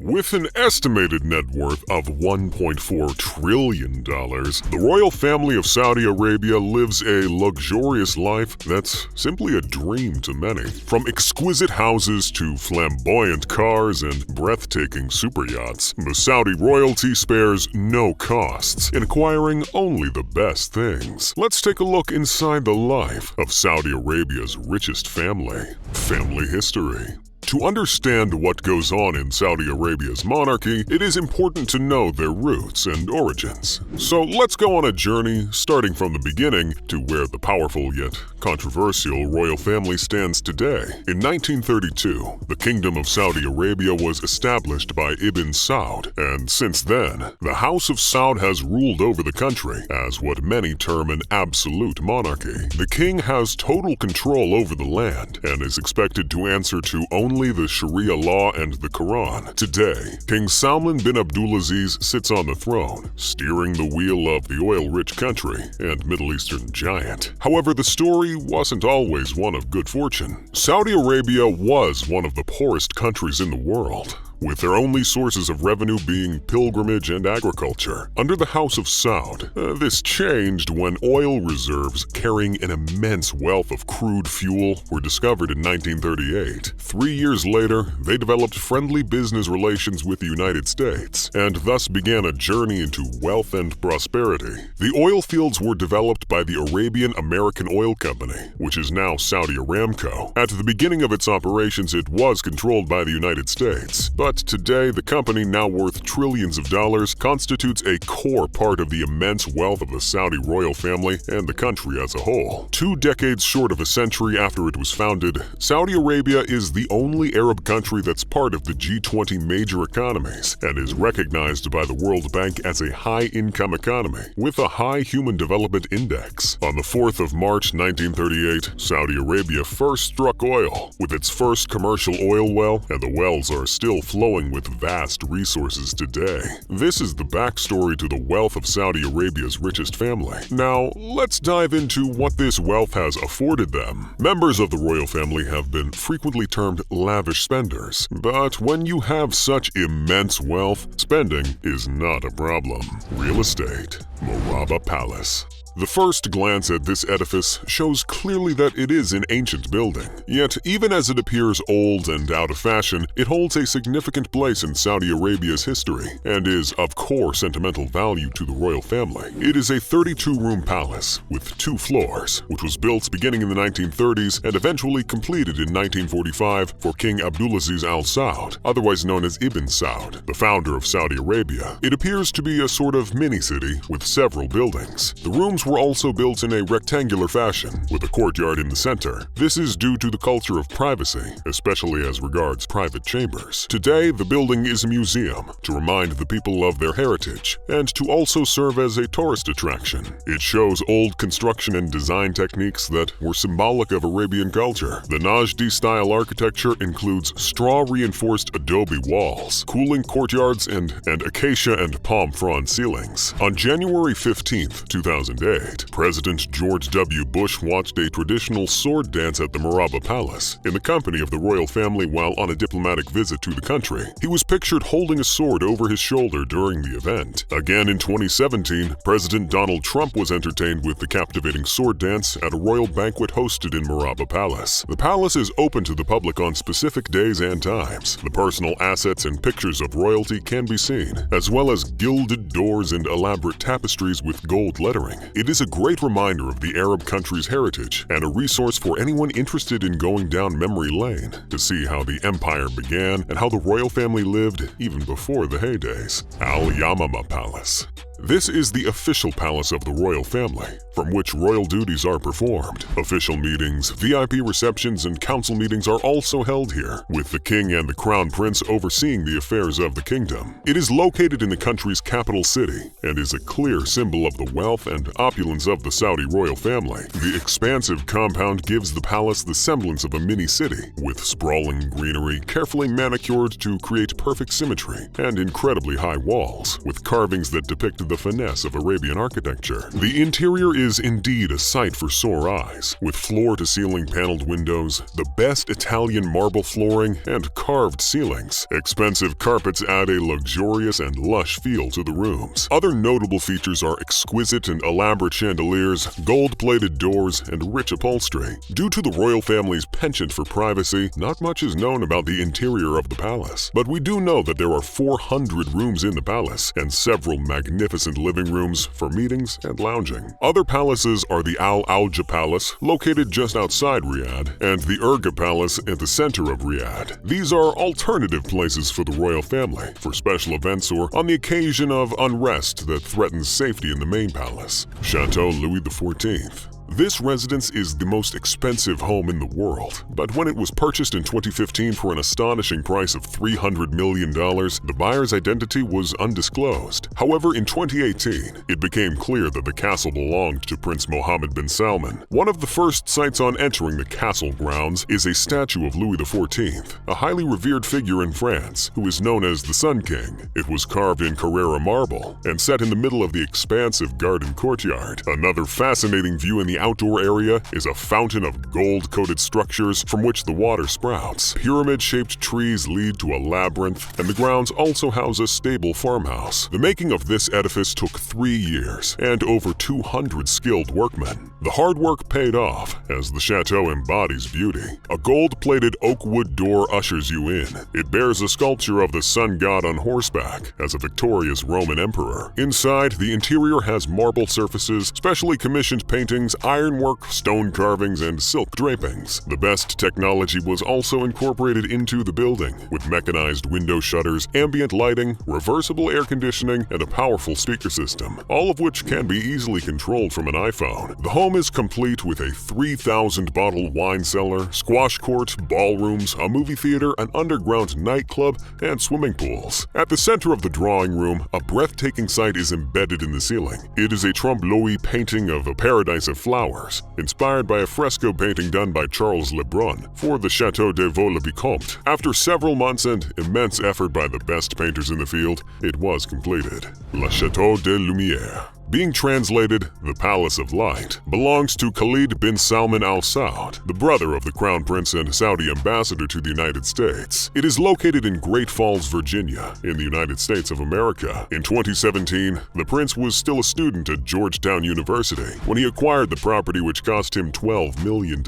With an estimated net worth of $1.4 trillion, the royal family of Saudi Arabia lives a luxurious life that's simply a dream to many. From exquisite houses to flamboyant cars and breathtaking super yachts, the Saudi royalty spares no costs in acquiring only the best things. Let's take a look inside the life of Saudi Arabia's richest family. Family history. To understand what goes on in Saudi Arabia's monarchy, it is important to know their roots and origins. So let's go on a journey starting from the beginning to where the powerful yet controversial royal family stands today. In 1932, the Kingdom of Saudi Arabia was established by Ibn Saud, and since then, the House of Saud has ruled over the country as what many term an absolute monarchy. The king has total control over the land and is expected to answer to only the Sharia law and the Quran. Today, King Salman bin Abdulaziz sits on the throne, steering the wheel of the oil-rich country and Middle Eastern giant. However, the story wasn't always one of good fortune. Saudi Arabia was one of the poorest countries in the world, with their only sources of revenue being pilgrimage and agriculture. Under the House of Saud, this changed when oil reserves carrying an immense wealth of crude fuel were discovered in 1938. 3 years later, they developed friendly business relations with the United States, and thus began a journey into wealth and prosperity. The oil fields were developed by the Arabian American Oil Company, which is now Saudi Aramco. At the beginning of its operations, it was controlled by the United States, but today, the company, now worth trillions of dollars, constitutes a core part of the immense wealth of the Saudi royal family and the country as a whole. 2 decades short of a century after it was founded, Saudi Arabia is the only Arab country that's part of the G20 major economies and is recognized by the World Bank as a high-income economy with a high Human Development Index. On the 4th of March 1938, Saudi Arabia first struck oil with its first commercial oil well, and the wells are still flowing with vast resources today. This is the backstory to the wealth of Saudi Arabia's richest family. Now, let's dive into what this wealth has afforded them. Members of the royal family have been frequently termed lavish spenders, but when you have such immense wealth, spending is not a problem. Real estate. Murabba Palace. The first glance at this edifice shows clearly that it is an ancient building. Yet, even as it appears old and out of fashion, it holds a significant place in Saudi Arabia's history and is of core sentimental value to the royal family. It is a 32-room palace with 2 floors, which was built beginning in the 1930s and eventually completed in 1945 for King Abdulaziz Al Saud, otherwise known as Ibn Saud, the founder of Saudi Arabia. It appears to be a sort of mini-city with several buildings. The rooms were also built in a rectangular fashion, with a courtyard in the center. This is due to the culture of privacy, especially as regards private chambers. Today, the building is a museum to remind the people of their heritage, and to also serve as a tourist attraction. It shows old construction and design techniques that were symbolic of Arabian culture. The Najdi-style architecture includes straw-reinforced adobe walls, cooling courtyards, and acacia and palm frond ceilings. On January 15, 2008, President George W. Bush watched a traditional sword dance at the Murabba Palace in the company of the royal family while on a diplomatic visit to the country. He was pictured holding a sword over his shoulder during the event. Again in 2017, President Donald Trump was entertained with the captivating sword dance at a royal banquet hosted in Murabba Palace. The palace is open to the public on specific days and times. The personal assets and pictures of royalty can be seen, as well as gilded doors and elaborate tapestries with gold lettering. It is a great reminder of the Arab country's heritage and a resource for anyone interested in going down memory lane to see how the empire began and how the royal family lived even before the heydays. Al Yamama Palace. This is the official palace of the royal family, from which royal duties are performed. Official meetings, VIP receptions, and council meetings are also held here, with the king and the crown prince overseeing the affairs of the kingdom. It is located in the country's capital city and is a clear symbol of the wealth and opulence of the Saudi royal family. The expansive compound gives the palace the semblance of a mini-city, with sprawling greenery carefully manicured to create perfect symmetry, and incredibly high walls, with carvings that depict the finesse of Arabian architecture. The interior is indeed a sight for sore eyes, with floor-to-ceiling paneled windows, the best Italian marble flooring, and carved ceilings. Expensive carpets add a luxurious and lush feel to the rooms. Other notable features are exquisite and elaborate chandeliers, gold-plated doors, and rich upholstery. Due to the royal family's penchant for privacy, not much is known about the interior of the palace. But we do know that there are 400 rooms in the palace, and several magnificent living rooms for meetings and lounging. Other palaces are the Al Alja Palace, located just outside Riyadh, and the Urga Palace at the center of Riyadh. These are alternative places for the royal family, for special events or on the occasion of unrest that threatens safety in the main palace. Chateau Louis XIV. This residence is the most expensive home in the world, but when it was purchased in 2015 for an astonishing price of $300 million, the buyer's identity was undisclosed. However, in 2018, it became clear that the castle belonged to Prince Mohammed bin Salman. One of the first sights on entering the castle grounds is a statue of Louis XIV, a highly revered figure in France, who is known as the Sun King. It was carved in Carrara marble and set in the middle of the expansive garden courtyard. Another fascinating view in the outdoor area is a fountain of gold-coated structures from which the water sprouts. Pyramid-shaped trees lead to a labyrinth, and the grounds also house a stable farmhouse. The making of this edifice took 3 years and over 200 skilled workmen. The hard work paid off, as the chateau embodies beauty. A gold-plated oak wood door ushers you in. It bears a sculpture of the sun god on horseback as a victorious Roman emperor. Inside, the interior has marble surfaces, specially commissioned paintings, ironwork, stone carvings, and silk drapings. The best technology was also incorporated into the building, with mechanized window shutters, ambient lighting, reversible air conditioning, and a powerful speaker system, all of which can be easily controlled from an iPhone. The home is complete with a 3,000-bottle wine cellar, squash court, ballrooms, a movie theater, an underground nightclub, and swimming pools. At the center of the drawing room, a breathtaking sight is embedded in the ceiling. It is a trompe-l'oeil painting of a paradise of flowers, inspired by a fresco painting done by Charles Lebrun for the Château de Vaux-le-Vicomte. After several months and immense effort by the best painters in the field, it was completed. Le Château de Lumière, being translated the Palace of Light, belongs to Khalid bin Salman Al Saud, the brother of the Crown Prince and Saudi ambassador to the United States. It is located in Great Falls, Virginia, in the United States of America. In 2017, the prince was still a student at Georgetown University when he acquired the property, which cost him $12 million.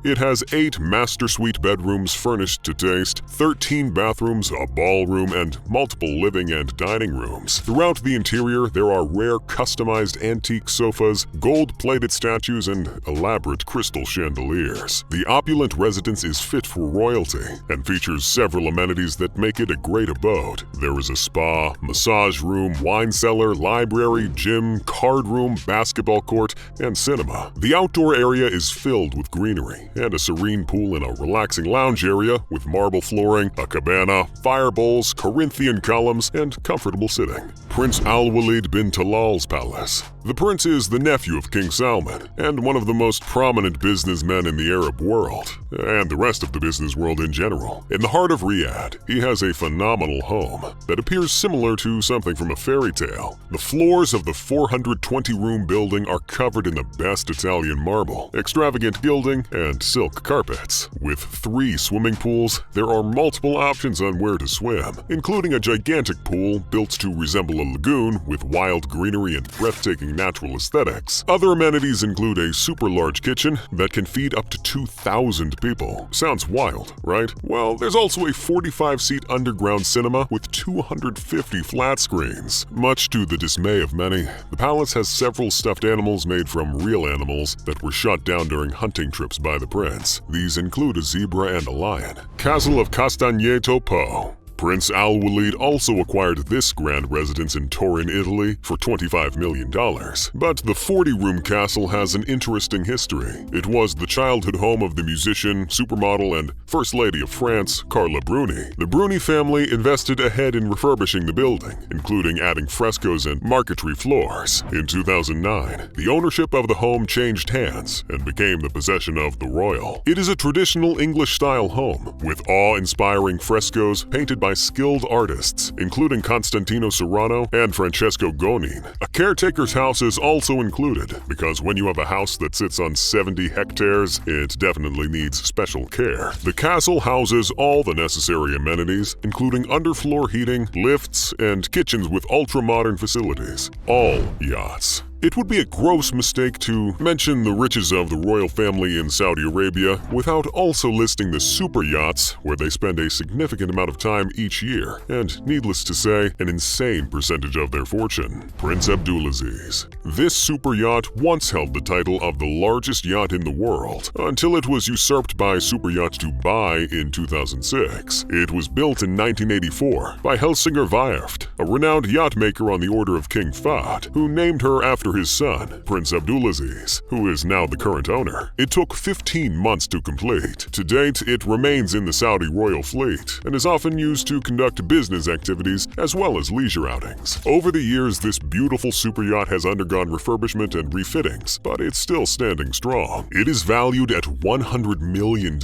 It has 8 master suite bedrooms furnished to taste, 13 bathrooms, a ballroom, and multiple living and dining rooms. Throughout the interior, there are rare customized antique sofas, gold-plated statues, and elaborate crystal chandeliers. The opulent residence is fit for royalty and features several amenities that make it a great abode. There is a spa, massage room, wine cellar, library, gym, card room, basketball court, and cinema. The outdoor area is filled with greenery and a serene pool in a relaxing lounge area with marble flooring, a cabana, fire bowls, Corinthian columns, and comfortable sitting. Prince Al-Walid bin Talal's palace. The prince is the nephew of King Salman and one of the most prominent businessmen in the Arab world, and the rest of the business world in general. In the heart of Riyadh, he has a phenomenal home that appears similar to something from a fairy tale. The floors of the 420-room building are covered in the best Italian marble, extravagant gilding, and silk carpets. With 3 swimming pools, there are multiple options on where to swim, including a gigantic pool built to resemble a lagoon with wild greenery and breathtaking natural aesthetics. Other amenities include a super large kitchen that can feed up to 2,000 people. Sounds wild, right? Well, there's also a 45-seat underground cinema with 250 flat screens. Much to the dismay of many, the palace has several stuffed animals made from real animals that were shot down during hunting trips by the prince. These include a zebra and a lion. Castle of Castagneto Po. Prince Al-Walid also acquired this grand residence in Turin, Italy for $25 million. But the 40-room castle has an interesting history. It was the childhood home of the musician, supermodel, and First Lady of France, Carla Bruni. The Bruni family invested ahead in refurbishing the building, including adding frescoes and marquetry floors. In 2009, the ownership of the home changed hands and became the possession of the royal. It is a traditional English-style home with awe-inspiring frescoes painted by by skilled artists, including Constantino Serrano and Francesco Gonin. A caretaker's house is also included, because when you have a house that sits on 70 hectares, it definitely needs special care. The castle houses all the necessary amenities, including underfloor heating, lifts, and kitchens with ultra-modern facilities. All yachts. It would be a gross mistake to mention the riches of the royal family in Saudi Arabia without also listing the super yachts where they spend a significant amount of time each year, and needless to say, an insane percentage of their fortune. Prince Abdulaziz. This super yacht once held the title of the largest yacht in the world, until it was usurped by Super Yacht Dubai in 2006. It was built in 1984 by Helsinger Werft, a renowned yacht maker on the order of King Fahd, who named her after his son, Prince Abdulaziz, who is now the current owner. It took 15 months to complete. To date, it remains in the Saudi royal fleet and is often used to conduct business activities as well as leisure outings. Over the years, this beautiful super yacht has undergone refurbishment and refittings, but it's still standing strong. It is valued at $100 million,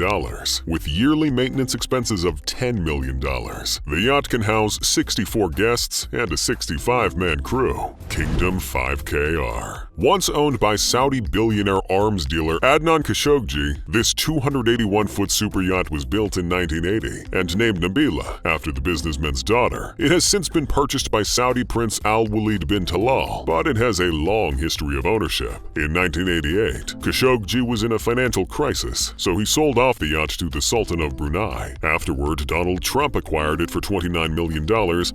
with yearly maintenance expenses of $10 million. The yacht can house 64 guests and a 65-man crew. Kingdom 5KR. Once owned by Saudi billionaire arms dealer Adnan Khashoggi, this 281-foot super yacht was built in 1980 and named Nabila after the businessman's daughter. It has since been purchased by Saudi Prince Al-Walid bin Talal, but it has a long history of ownership. In 1988, Khashoggi was in a financial crisis, so he sold off the yacht to the Sultan of Brunei. Afterward, Donald Trump acquired it for $29 million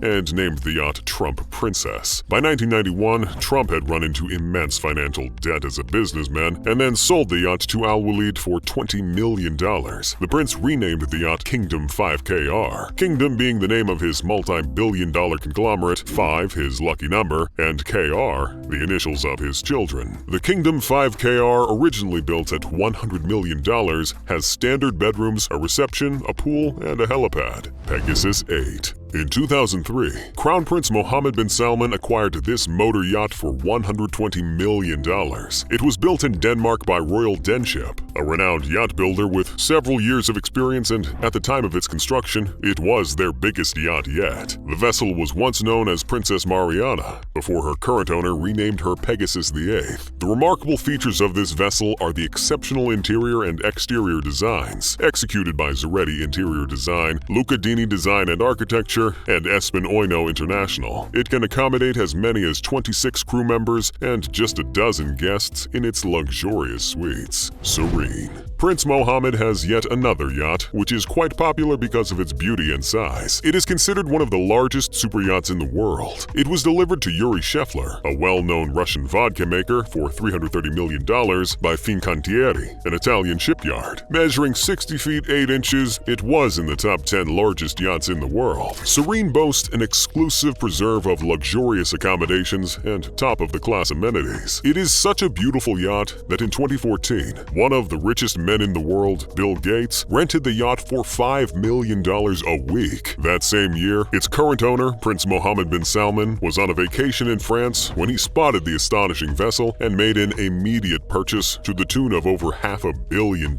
and named the yacht Trump Princess. By 1991, Trump had run into immense financial debt as a businessman and then sold the yacht to Al-Walid for $20 million. The prince renamed the yacht Kingdom 5KR, Kingdom being the name of his multi-billion-dollar conglomerate, 5 his lucky number, and KR the initials of his children. The Kingdom 5KR, originally built at $100 million, has standard bedrooms, a reception, a pool, and a helipad. Pegasus 8. In 2003, Crown Prince Mohammed bin Salman acquired this motor yacht for $120 million. It was built in Denmark by Royal Denship, a renowned yacht builder with several years of experience, and at the time of its construction, it was their biggest yacht yet. The vessel was once known as Princess Mariana, before her current owner renamed her Pegasus VIII. The remarkable features of this vessel are the exceptional interior and exterior designs, executed by Zaretti Interior Design, Luca Dini Design and Architecture, and Espen Oino International. It can accommodate as many as 26 crew members and just a dozen guests in its luxurious suites. Serene. Prince Mohammed has yet another yacht, which is quite popular because of its beauty and size. It is considered one of the largest super yachts in the world. It was delivered to Yuri Shefler, a well-known Russian vodka maker, for $330 million by Fincantieri, an Italian shipyard. Measuring 60 feet 8 inches, it was in the top 10 largest yachts in the world. Serene boasts an exclusive preserve of luxurious accommodations and top-of-the-class amenities. It is such a beautiful yacht that in 2014, one of the richest men in the world, Bill Gates, rented the yacht for $5 million a week. That same year, its current owner, Prince Mohammed bin Salman, was on a vacation in France when he spotted the astonishing vessel and made an immediate purchase to the tune of over $500 million.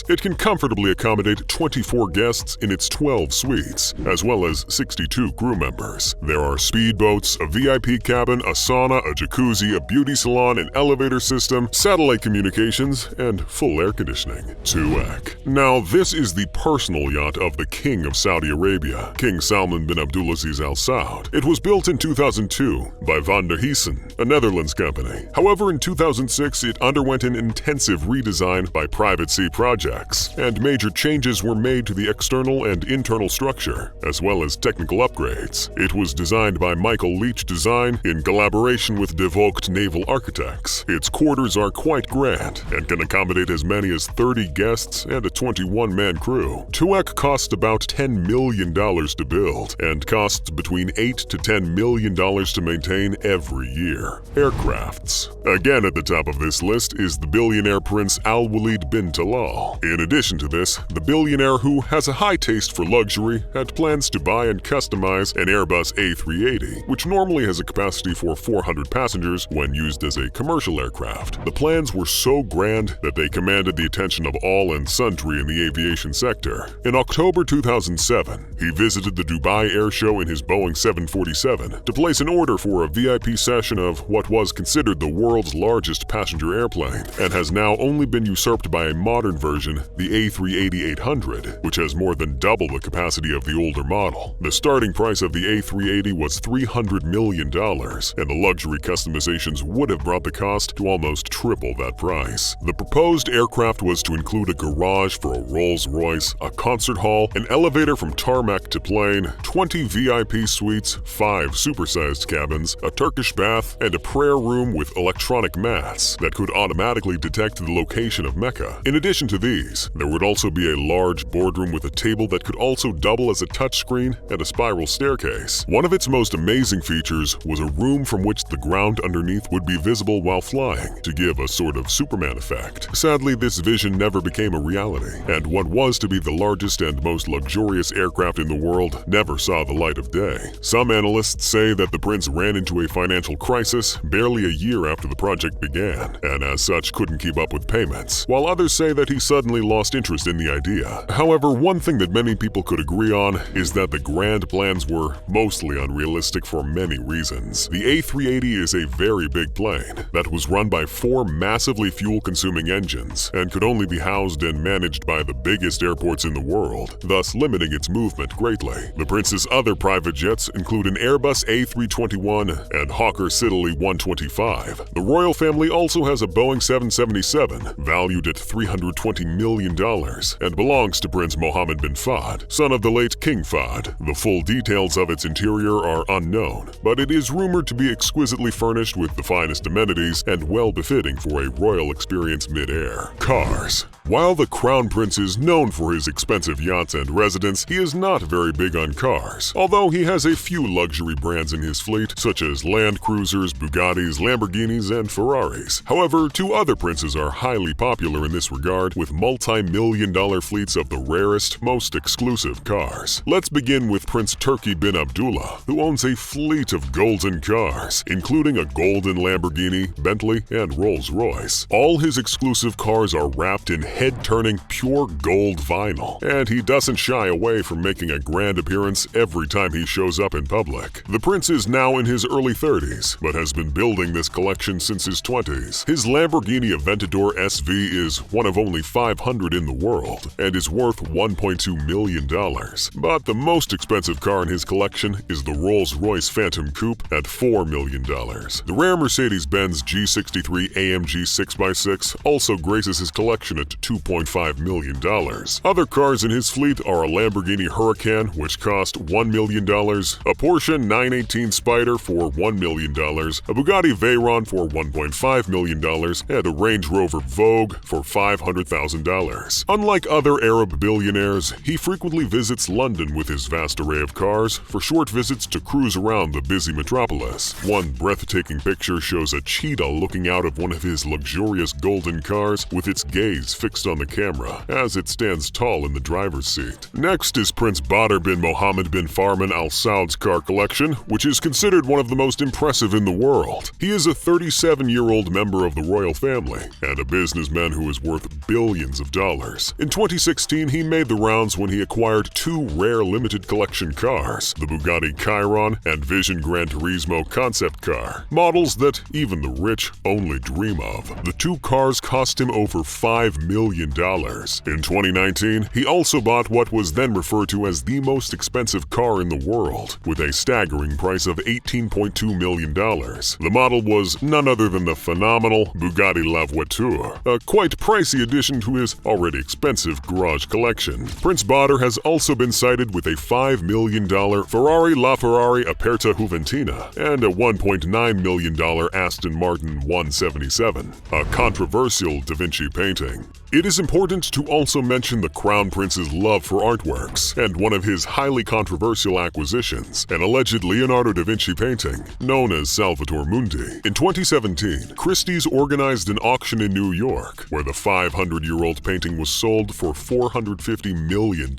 It can comfortably accommodate 24 guests in its 12 suites, as well as 62 crew members. There are speedboats, a VIP cabin, a sauna, a jacuzzi, a beauty salon, an elevator system, satellite communications, and full air conditioning. Tuak. Now, this is the personal yacht of the King of Saudi Arabia, King Salman bin Abdulaziz Al Saud. It was built in 2002 by Van der Heesen, a Netherlands company. However, in 2006, it underwent an intensive redesign by Private Sea Projects, and major changes were made to the external and internal structure, as well as technical upgrades. It was designed by Michael Leach Design in collaboration with De Vogt Naval Architects. Its quarters are quite grand and can accommodate as many as 30 guests and a 21-man crew. Tuak cost about $10 million to build and costs between $8 to $10 million to maintain every year. Aircrafts. Again at the top of this list is the billionaire Prince Al-Walid bin Talal. In addition to this, the billionaire, who has a high taste for luxury, had plans to buy and customize an Airbus A380, which normally has a capacity for 400 passengers when used as a commercial aircraft. The plans were so grand that they commanded the attention of all and sundry in the aviation sector. In October 2007, he visited the Dubai Air Show in his Boeing 747 to place an order for a VIP session of what was considered the world's largest passenger airplane, and has now only been usurped by a modern version, the A380-800, which has more than double the capacity of the older model. The starting price of the A380 was $300 million, and the luxury customizations would have brought the cost to almost triple that price. The proposed aircraft was to include a garage for a Rolls-Royce, a concert hall, an elevator from tarmac to plane, 20 VIP suites, 5 supersized cabins, a Turkish bath, and a prayer room with electronic mats that could automatically detect the location of Mecca. In addition to these, there would also be a large boardroom with a table that could also double as a touchscreen and a spiral staircase. One of its most amazing features was a room from which the ground underneath would be visible while flying, to give a sort of Superman effect. Sadly, this vision never became a reality, and what was to be the largest and most luxurious aircraft in the world never saw the light of day. Some analysts say that the prince ran into a financial crisis barely a year after the project began, and as such couldn't keep up with payments, while others say that he suddenly lost interest in the idea. However, one thing that many people could agree on is that the grand plans were mostly unrealistic for many reasons. The A380 is a very big plane that was run by 4 massively fuel-consuming engines and could only be housed and managed by the biggest airports in the world, thus limiting its movement greatly. The prince's other private jets include an Airbus A321 and Hawker Siddeley 125. The royal family also has a Boeing 777, valued at $320 million, and belongs to Prince Mohammed bin Fahd, son of the late King Fahd. The full details of its interior are unknown, but it is rumored to be exquisitely furnished with the finest amenities and well-befitting for a royal experience mid-air. Cars. While the Crown Prince is known for his expensive yachts and residence, he is not very big on cars, although he has a few luxury brands in his fleet, such as Land Cruisers, Bugattis, Lamborghinis, and Ferraris. However, 2 other princes are highly popular in this regard, with multi-million-dollar fleets of the rarest, most exclusive cars. Let's begin with Prince Turki bin Abdullah, who owns a fleet of golden cars, including a golden Lamborghini, Bentley, and Rolls-Royce. All his exclusive cars are wrapped in head-turning pure gold vinyl, and he doesn't shy away from making a grand appearance every time he shows up in public. The prince is now in his early 30s, but has been building this collection since his 20s. His Lamborghini Aventador SV is one of only 500 in the world, and is worth $1.2 million. But the most expensive car in his collection is the Rolls-Royce Phantom Coupe at $4 million. The rare Mercedes-Benz G63 AMG 6x6 also graces his collection at $2.5 million. Other cars in his fleet are a Lamborghini Huracan, which cost $1 million, a Porsche 918 Spyder for $1 million, a Bugatti Veyron for $1.5 million, and a Range Rover Vogue for $500,000. Unlike other Arab billionaires, he frequently visits London with his vast array of cars for short visits to cruise around the busy metropolis. One breathtaking picture shows a cheetah looking out of one of his luxurious golden cars with its gaze fixed on the camera as it stands tall in the driver's seat. Next is Prince Badr bin Mohammed bin Farman Al Saud's car collection, which is considered one of the most impressive in the world. He is a 37-year-old member of the royal family and a businessman who is worth billions of dollars. In 2016, he made the rounds when he acquired 2 rare limited collection cars, the Bugatti Chiron and Vision Gran Turismo concept car, models that even the rich only dream of. The 2 cars cost him over $5 million. In 2019, he also bought what was then referred to as the most expensive car in the world, with a staggering price of $18.2 million. The model was none other than the phenomenal Bugatti La Voiture, a quite pricey addition to his already expensive garage collection. Prince Badr has also been cited with a $5 million Ferrari LaFerrari Aperta Juventina and a $1.9 million Aston Martin 177, a controversial Da Vinci painting. It is important to also mention the Crown Prince's love for artworks, and one of his highly controversial acquisitions, an alleged Leonardo da Vinci painting known as Salvator Mundi. In 2017, Christie's organized an auction in New York, where the 500-year-old painting was sold for $450 million.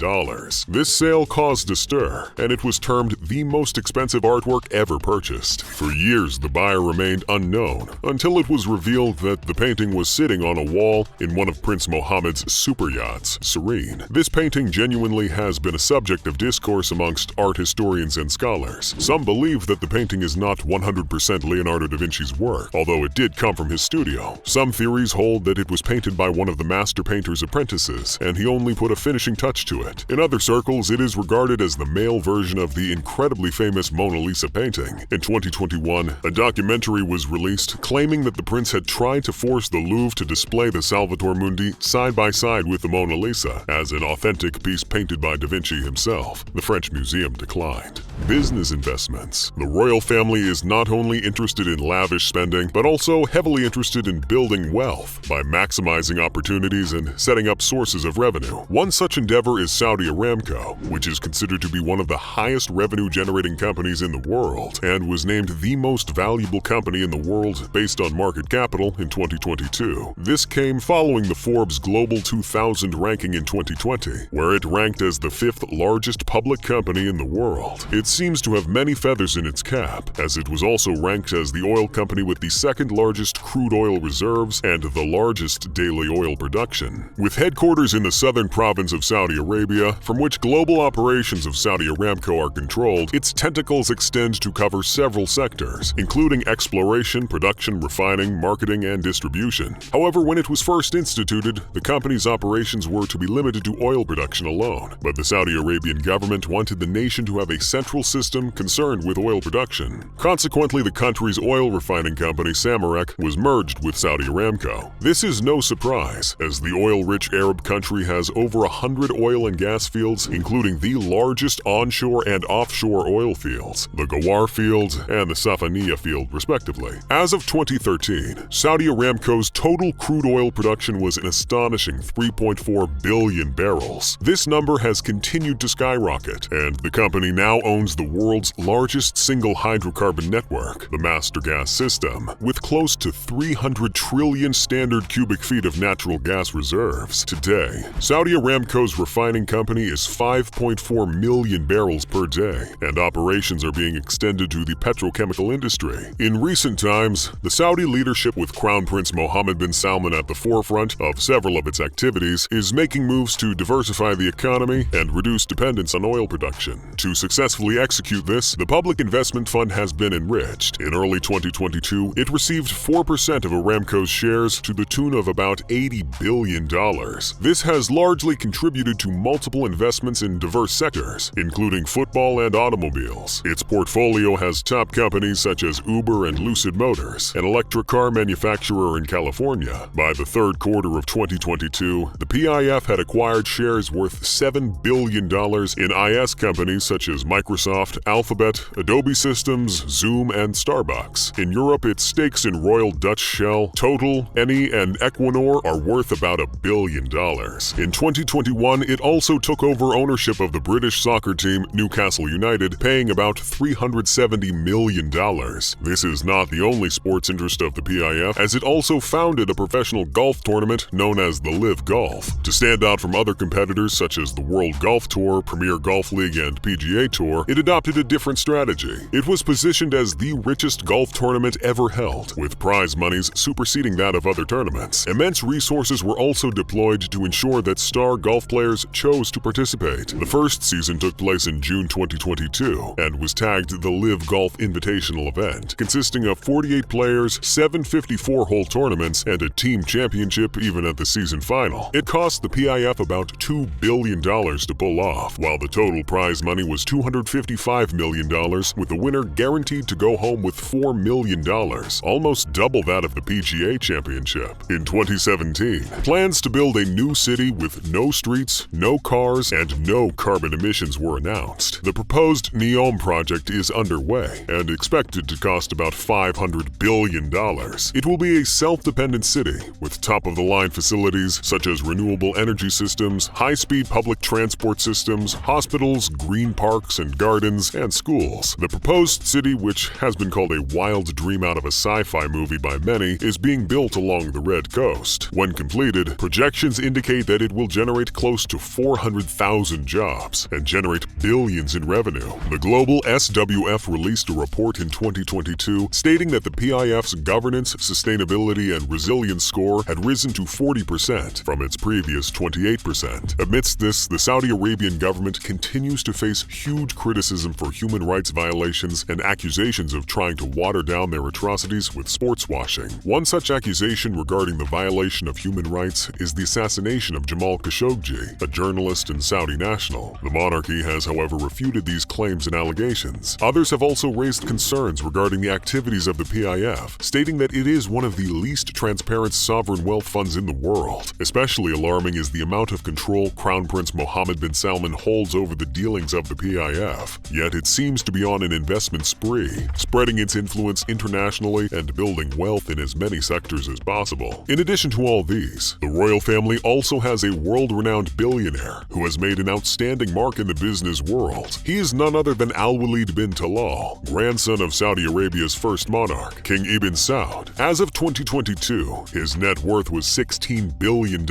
This sale caused a stir, and it was termed the most expensive artwork ever purchased. For years, the buyer remained unknown, until it was revealed that the painting was sitting on a wall in one of Prince Mohammed's super yachts, Serene. This painting genuinely has been a subject of discourse amongst art historians and scholars. Some believe that the painting is not 100% Leonardo da Vinci's work, although it did come from his studio. Some theories hold that it was painted by one of the master painter's apprentices, and he only put a finishing touch to it. In other circles, it is regarded as the male version of the incredibly famous Mona Lisa painting. In 2021, a documentary was released claiming that the prince had tried to force the Louvre to display the Salvator Mundi side by side with the Mona Lisa as an authentic piece painted by Da Vinci himself. The French Museum declined. Business investments. The royal family is not only interested in lavish spending, but also heavily interested in building wealth by maximizing opportunities and setting up sources of revenue. One such endeavor is Saudi Aramco, which is considered to be one of the highest revenue-generating companies in the world and was named the most valuable company in the world based on market capital in 2022. This came following the Forbes Global 2000 ranking in 2020, where it ranked as the 5th largest public company in the world. It seems to have many feathers in its cap, as it was also ranked as the oil company with the 2nd largest crude oil reserves and the largest daily oil production. With headquarters in the southern province of Saudi Arabia, from which global operations of Saudi Aramco are controlled, its tentacles extend to cover several sectors, including exploration, production, refining, marketing, and distribution. However, when it was first instituted, the company's operations were to be limited to oil production alone, but the Saudi Arabian government wanted the nation to have a central system concerned with oil production. Consequently, the country's oil refining company, Samarek, was merged with Saudi Aramco. This is no surprise, as the oil-rich Arab country has over 100 oil and gas fields, including the largest onshore and offshore oil fields, the Ghawar field and the Safaniya field, respectively. As of 2013, Saudi Aramco's total crude oil production was an astonishing 3.4 billion barrels. This number has continued to skyrocket, and the company now owns the world's largest single hydrocarbon network, the Master Gas System, with close to 300 trillion standard cubic feet of natural gas reserves. Today, Saudi Aramco's refining company is 5.4 million barrels per day, and operations are being extended to the petrochemical industry. In recent times, the Saudi leadership, with Crown Prince Mohammed bin Salman at the forefront of several of its activities, is making moves to diversify the economy and reduce dependence on oil production. To successfully execute this, the Public Investment Fund has been enriched. In early 2022, it received 4% of Aramco's shares to the tune of about $80 billion. This has largely contributed to multiple investments in diverse sectors, including football and automobiles. Its portfolio has top companies such as Uber and Lucid Motors, an electric car manufacturer in California. By the third quarter of 2022, the PIF had acquired shares worth $7 billion in IS companies such as Microsoft, Alphabet, Adobe Systems, Zoom, and Starbucks. In Europe, its stakes in Royal Dutch Shell, Total, Eni, and Equinor are worth about $1 billion. In 2021, it also took over ownership of the British soccer team Newcastle United, paying about $370 million. This is not the only sports interest of the PIF, as it also founded a professional golf tournament known as the Live Golf. To stand out from other competitors such as the World Golf Tour, Premier Golf League, and PGA Tour, it adopted a different strategy. It was positioned as the richest golf tournament ever held, with prize monies superseding that of other tournaments. Immense resources were also deployed to ensure that star golf players chose to participate. The first season took place in June 2022 and was tagged the Live Golf Invitational event, consisting of 48 players, 7 54-hole tournaments, and a team championship even at the season final. It cost the PIF about $2 billion to pull off, while the total prize money was $255 million, with the winner guaranteed to go home with $4 million, almost double that of the PGA Championship. In 2017, plans to build a new city with no streets, no cars, and no carbon emissions were announced. The proposed NEOM project is underway and expected to cost about $500 billion. It will be a self-dependent city with top-of-the-line facilities such as renewable energy systems, high-speed public transport systems, hospitals, green parks and gardens, and schools. The proposed city, which has been called a wild dream out of a sci-fi movie by many, is being built along the Red Coast. When completed, projections indicate that it will generate close to 400,000 jobs and generate billions in revenue. The global SWF released a report in 2022 stating that the PIF's governance, sustainability, and resilience score had risen risen to 40% from its previous 28%. Amidst this, the Saudi Arabian government continues to face huge criticism for human rights violations and accusations of trying to water down their atrocities with sports washing. One such accusation regarding the violation of human rights is the assassination of Jamal Khashoggi, a journalist and Saudi national. The monarchy has, however, refuted these claims and allegations. Others have also raised concerns regarding the activities of the PIF, stating that it is one of the least transparent sovereign wealth funds in the world. Especially alarming is the amount of control Crown Prince Mohammed bin Salman holds over the dealings of the PIF. Yet it seems to be on an investment spree, spreading its influence internationally and building wealth in as many sectors as possible. In addition to all these, the royal family also has a world-renowned billionaire who has made an outstanding mark in the business world. He is none other than Al-Walid bin Talal, grandson of Saudi Arabia's first monarch, King Ibn Saud. As of 2022, his net worth was $16 billion.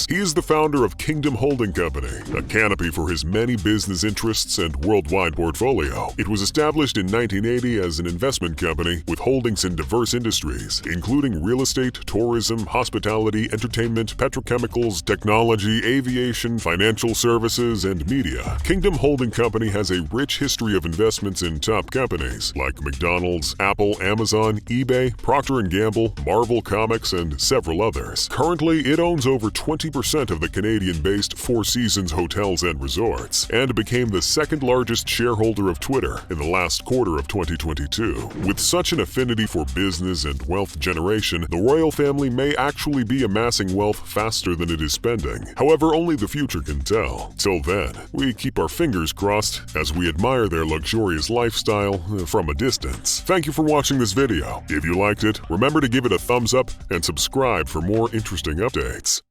He is the founder of Kingdom Holding Company, a canopy for his many business interests and worldwide portfolio. It was established in 1980 as an investment company with holdings in diverse industries, including real estate, tourism, hospitality, entertainment, petrochemicals, technology, aviation, financial services, and media. Kingdom Holding Company has a rich history of investments in top companies like McDonald's, Apple, Amazon, eBay, Procter & Gamble, Marvel Comics, and several others. Currently, it owns over 20% of the Canadian-based Four Seasons hotels and resorts, and became the second-largest shareholder of Twitter in the last quarter of 2022. With such an affinity for business and wealth generation, the royal family may actually be amassing wealth faster than it is spending. However, only the future can tell. Till then, we keep our fingers crossed as we admire their luxurious lifestyle from a distance. Thank you for watching this video. If you liked it, remember to give it a thumbs up and subscribe for more interesting updates.